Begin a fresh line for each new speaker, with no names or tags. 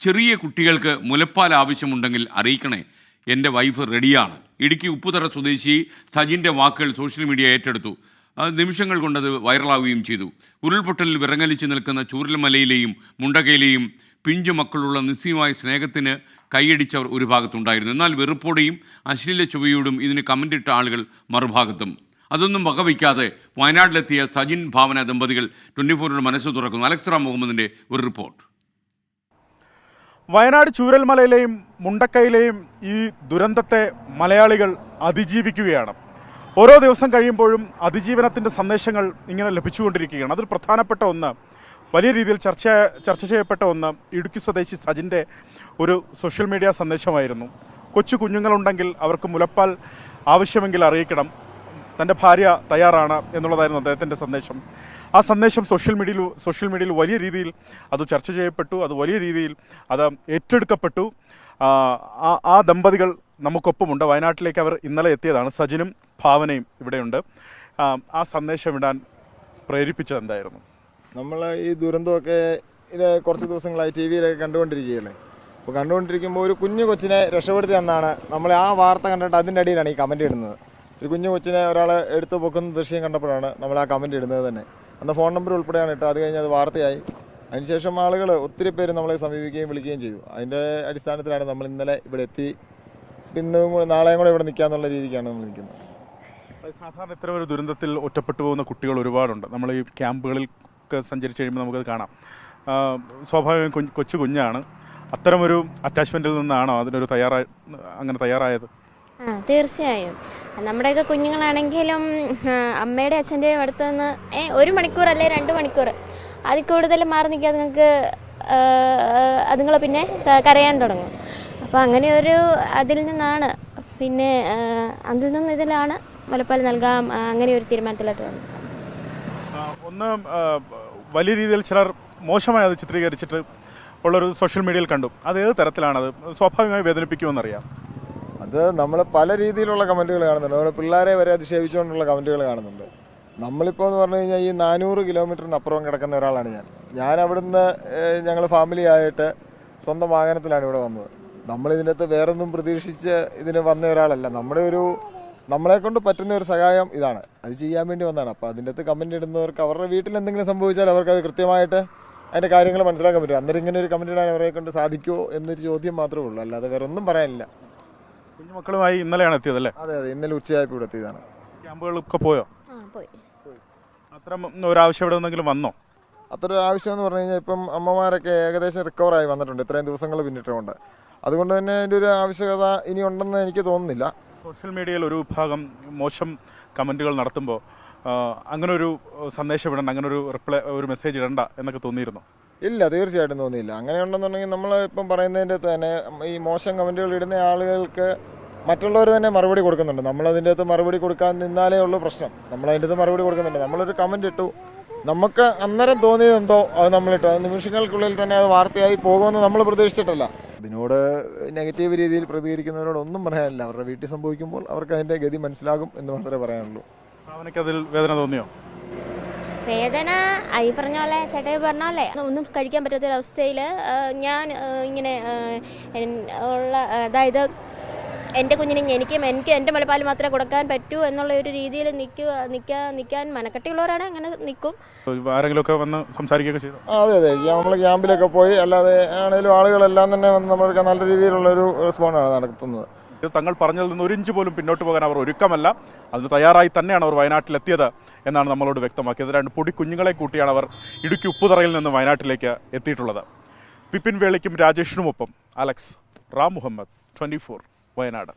ചെറിയ കുട്ടികൾക്ക് മുലപ്പാൽ ആവശ്യമുണ്ടെങ്കിൽ അറിയിക്കണേ, എൻ്റെ വൈഫ് റെഡിയാണ്. ഇടുക്കി ഉപ്പുതറ സ്വദേശി സജിൻ്റെ വാക്കുകൾ സോഷ്യൽ മീഡിയ ഏറ്റെടുത്തു. നിമിഷങ്ങൾ കൊണ്ടത് വൈറലാവുകയും ചെയ്തു. ഉരുൾപൊട്ടലിൽ വിറങ്ങലിച്ച് നിൽക്കുന്ന ചൂരൽമലയിലെയും മുണ്ടകയിലെയും പിഞ്ചു മക്കളുള്ള നിസ്സീയമായ സ്നേഹത്തിന് കൈയടിച്ചവർ ഒരു ഭാഗത്തുണ്ടായിരുന്നു. എന്നാൽ വെറുപ്പോടെയും അശ്ലീല ചുവയോടും ഇതിന് കമൻ്റിട്ട ആളുകൾ മറുഭാഗത്തും. അതൊന്നും വകവയ്ക്കാതെ വയനാട്ടിലെത്തിയ സജിൻ ഭാവന ദമ്പതികൾ 24 മനസ്സ് തുറക്കുന്നു. അലക്സ് റാം മുഹമ്മദിൻ്റെ ഒരു റിപ്പോർട്ട്.
വയനാട് ചൂരൽമലയിലെയും മുണ്ടക്കയിലെയും ഈ ദുരന്തത്തെ മലയാളികൾ അതിജീവിക്കുകയാണ്. ഓരോ ദിവസം കഴിയുമ്പോഴും അതിജീവനത്തിൻ്റെ സന്ദേശങ്ങൾ ഇങ്ങനെ ലഭിച്ചുകൊണ്ടിരിക്കുകയാണ്. അതിൽ പ്രധാനപ്പെട്ട ഒന്ന്, വലിയ രീതിയിൽ ചർച്ച ചെയ്യപ്പെട്ട ഒന്ന്, ഇടുക്കി സ്വദേശി സജിൻ്റെ ഒരു സോഷ്യൽ മീഡിയ സന്ദേശമായിരുന്നു. കൊച്ചു കുഞ്ഞുങ്ങളുണ്ടെങ്കിൽ അവർക്ക് മുലപ്പാൽ ആവശ്യമെങ്കിൽ അറിയിക്കണം, തൻ്റെ ഭാര്യ തയ്യാറാണ് എന്നുള്ളതായിരുന്നു അദ്ദേഹത്തിൻ്റെ സന്ദേശം. ആ സന്ദേശം സോഷ്യൽ മീഡിയയിൽ വലിയ രീതിയിൽ അത് ചർച്ച ചെയ്യപ്പെട്ടു. അത് വലിയ രീതിയിൽ അത് ഏറ്റെടുക്കപ്പെട്ടു. ആ ദമ്പതികൾ നമുക്കൊപ്പമുണ്ട്. വയനാട്ടിലേക്ക് അവർ ഇന്നലെ എത്തിയതാണ്. സജിനും ഭാവനയും ഇവിടെയുണ്ട്. ആ സന്ദേശം ഇടാൻ പ്രേരിപ്പിച്ചത് എന്തായിരുന്നു?
നമ്മൾ ഈ ദുരന്തമൊക്കെ ഇത് കുറച്ച് ദിവസങ്ങളായി ടി വിയിലൊക്കെ കണ്ടുകൊണ്ടിരിക്കുകയല്ലേ. അപ്പോൾ കണ്ടുകൊണ്ടിരിക്കുമ്പോൾ ഒരു കുഞ്ഞു കൊച്ചിനെ രക്ഷപ്പെടുത്തി എന്നാണ് നമ്മൾ ആ വാർത്ത കണ്ടിട്ട് അതിൻ്റെ അടിയിലാണ് ഈ കമൻറ്റ് ഇടുന്നത്. ഒരു കുഞ്ഞു കൊച്ചിനെ ഒരാൾ എടുത്തു പൊക്കുന്ന ദൃശ്യം കണ്ടപ്പോഴാണ് നമ്മൾ ആ കമൻറ്റ് ഇടുന്നത് തന്നെ. അന്ന് ഫോൺ നമ്പർ ഉൾപ്പെടെയാണ് ഇട്ട്. അത് കഴിഞ്ഞ് അത് വാർത്തയായി. അതിനുശേഷം ആളുകൾ ഒത്തിരി പേര് നമ്മളെ സമീപിക്കുകയും വിളിക്കുകയും ചെയ്തു. അതിൻ്റെ അടിസ്ഥാനത്തിലാണ് നമ്മൾ ഇന്നലെ ഇവിടെ എത്തി. ഇന്നും നാളെയും കൂടെ ഇവിടെ നിൽക്കാന്നുള്ള രീതിക്കാണ് നമ്മൾ നിൽക്കുന്നത്.
സാധാരണ ഇത്തരം ഒരു ദുരന്തത്തിൽ ഒറ്റപ്പെട്ടു പോകുന്ന കുട്ടികൾ ഒരുപാടുണ്ട്. നമ്മൾ ഈ ക്യാമ്പുകളിൽ സഞ്ചരിച്ച് കഴിയുമ്പോൾ നമുക്കത് കാണാം. സ്വാഭാവികം കൊച്ചു കുഞ്ഞാണ്. അത്തരമൊരു അറ്റാച്ച്മെൻറ്റിൽ നിന്നാണോ അതിനൊരു തയ്യാറായത്?
തീർച്ചയായും. നമ്മുടെയൊക്കെ കുഞ്ഞുങ്ങളാണെങ്കിലും അമ്മയുടെ അച്ഛൻ്റെയും അടുത്ത് നിന്ന് 1 മണിക്കൂർ അല്ലെ 2 മണിക്കൂർ അതിൽ കൂടുതൽ മാറി നിൽക്കുക അതുങ്ങൾ പിന്നെ കരയാൻ തുടങ്ങും. അപ്പോൾ അങ്ങനെ ഒരു അതിൽ നിന്നാണ് പിന്നെ ഇതിലാണ് മുലപ്പാൽ നൽകാം അങ്ങനെ ഒരു തീരുമാനത്തിലോട്ട് വന്നത്.
ഒന്ന് വലിയ രീതിയിൽ ചിലർ മോശമായി അത് ചിത്രീകരിച്ചിട്ട് ഉള്ളൊരു സോഷ്യൽ മീഡിയയിൽ കണ്ടു. അത് ഏത് തരത്തിലാണത്? സ്വാഭാവികമായി വേദനിപ്പിക്കുമെന്നറിയാം.
അത് നമ്മൾ പല രീതിയിലുള്ള കമൻറ്റുകൾ കാണുന്നുണ്ട്. നമ്മുടെ പിള്ളേരെ വരെ അധിക്ഷേപിച്ചുകൊണ്ടുള്ള കമൻറ്റുകൾ കാണുന്നുണ്ട്. നമ്മളിപ്പോൾ എന്ന് പറഞ്ഞു കഴിഞ്ഞാൽ ഈ 400 കിലോമീറ്ററിനപ്പുറം കിടക്കുന്ന ഒരാളാണ് ഞാൻ അവിടുന്ന് ഞങ്ങൾ ഫാമിലി ആയിട്ട് സ്വന്തം വാഹനത്തിലാണ് ഇവിടെ വന്നത്. നമ്മളിതിൻ്റെ അകത്ത് വേറൊന്നും പ്രതീക്ഷിച്ച് ഇതിന് വന്ന ഒരാളല്ല. നമ്മളെ കൊണ്ട് പറ്റുന്ന ഒരു സഹായം ഇതാണ്, അത് ചെയ്യാൻ വേണ്ടി വന്നതാണ്. അപ്പോൾ അതിൻ്റെ അകത്ത് കമൻറ്റ് ഇടുന്നവർക്ക് അവരുടെ വീട്ടിൽ എന്തെങ്കിലും സംഭവിച്ചാൽ അവർക്കത് കൃത്യമായിട്ട് അതിൻ്റെ കാര്യങ്ങൾ മനസ്സിലാക്കാൻ പറ്റും. അന്നേരം ഇങ്ങനെ ഒരു കമൻറ്റ് ഇടാൻ അവരെ കൊണ്ട് സാധിക്കുമോ എന്നൊരു ചോദ്യം മാത്രമേ ഉള്ളൂ, അല്ലാതെ വേറെ ഒന്നും പറയാനില്ല.
കുഞ്ഞുമക്കളുമായി ഇന്നലെയാണ് എത്തിയതല്ലേ?
അതെ, ഇന്നലെ ഉച്ചയായപ്പോൾ ഇവിടെ എത്തിയതാണ്.
ക്യാമ്പുകളൊക്കെ പോയോ?
പോയി.
അത്തരം ഒരാവശ്യം ഇവിടെ നിന്നെങ്കിലും വന്നോ?
അത്ര ഒരു ആവശ്യം എന്ന് പറഞ്ഞു കഴിഞ്ഞാൽ ഇപ്പം അമ്മമാരൊക്കെ ഏകദേശം റിക്കവറായി വന്നിട്ടുണ്ട് ഇത്രയും ദിവസങ്ങൾ പിന്നിട്ടുകൊണ്ട്. അതുകൊണ്ട് തന്നെ അതിൻ്റെ ഒരു ആവശ്യകത ഇനി ഉണ്ടെന്ന് എനിക്ക് തോന്നുന്നില്ല.
സോഷ്യൽ മീഡിയയിൽ ഒരു വിഭാഗം മോശം കമൻറ്റുകൾ നടത്തുമ്പോൾ അങ്ങനെ ഒരു സന്ദേശം ഇടണ്ട, അങ്ങനെ ഒരു മെസ്സേജ് ഇടണ്ട എന്നൊക്കെ തോന്നിയിരുന്നു?
ഇല്ല, തീർച്ചയായിട്ടും തോന്നിയില്ല. അങ്ങനെ ഉണ്ടെന്നുണ്ടെങ്കിൽ നമ്മൾ ഇപ്പം പറയുന്നതിൻ്റെ തന്നെ ഈ മോശം കമൻറ്റുകൾ ഇടുന്ന ആളുകൾക്ക് മറ്റുള്ളവർ തന്നെ മറുപടി കൊടുക്കുന്നുണ്ട്. നമ്മളതിൻ്റെ അകത്ത് മറുപടി കൊടുക്കാൻ നിന്നാലേ ഉള്ളൂ പ്രശ്നം. നമ്മളതിൻ്റെ അകത്ത് മറുപടി കൊടുക്കുന്നുണ്ട്. നമ്മളൊരു കമൻറ്റ് ഇട്ടു, നമുക്ക് അന്നേരം തോന്നിയതെന്തോ അത് നമ്മളിട്ടു. അത് നിമിഷങ്ങൾക്കുള്ളിൽ തന്നെ അത് വാർത്തയായി പോകുമെന്ന് നമ്മൾ പ്രതീക്ഷിച്ചിട്ടല്ല. ഇതിനോട് നെഗറ്റീവ് രീതിയിൽ പ്രതികരിക്കുന്നവരോട് ഒന്നും പറയാനില്ല. അവരുടെ വീട്ടിൽ സംഭവിക്കുമ്പോൾ അവർക്ക് അതിൻ്റെ ഗതി മനസ്സിലാകും എന്ന് മാത്രമേ പറയാനുള്ളൂ.
അവനൊക്കെ വേദന തോന്നിയോ?
വേദന ഈ പറഞ്ഞ പോലെ ചേട്ടായി പറഞ്ഞ പോലെ ഒന്നും കഴിക്കാൻ പറ്റാത്തൊരവസ്ഥയിൽ ഞാൻ ഇങ്ങനെ ഉള്ള അതായത് എൻ്റെ കുഞ്ഞിന് എനിക്ക് എൻ്റെ മുലപ്പാൽ മാത്രമേ കൊടുക്കാൻ പറ്റൂ എന്നുള്ള ഒരു രീതിയിൽ നിൽക്കാൻ മനക്കെട്ടിയുള്ളവരാണ് അങ്ങനെ നിൽക്കും.
ആരെങ്കിലുമൊക്കെ വന്ന് സംസാരിക്കുകയൊക്കെ ചെയ്തു?
അതെ, നമ്മൾ ക്യാമ്പിലൊക്കെ പോയി അല്ലാതെ ആണെങ്കിലും ആളുകളെല്ലാം തന്നെ വന്ന് നമ്മൾക്ക് നല്ല രീതിയിലുള്ളൊരു റെസ്പോണ്ടാണ് നടത്തുന്നത്.
ഇത് തങ്ങൾ പറഞ്ഞതിൽ നിന്ന് 1 ഇഞ്ച് പോലും പിന്നോട്ട് പോകാൻ അവർ ഒരുക്കമല്ല, അതിന് തയ്യാറായി തന്നെയാണ് അവർ വയനാട്ടിലെത്തിയത് എന്നാണ് നമ്മളോട് വ്യക്തമാക്കിയത്. 2 പൊടി കുഞ്ഞുങ്ങളെ കൂട്ടിയാണ് അവർ ഇടുക്കി ഉപ്പുതറയിൽ നിന്ന് വയനാട്ടിലേക്ക് എത്തിയിട്ടുള്ളത്. വിപിൻ വേളിക്കും രാജേഷിനുമൊപ്പം അലക്സ് റാം മുഹമ്മദ്, 24 വയനാട്.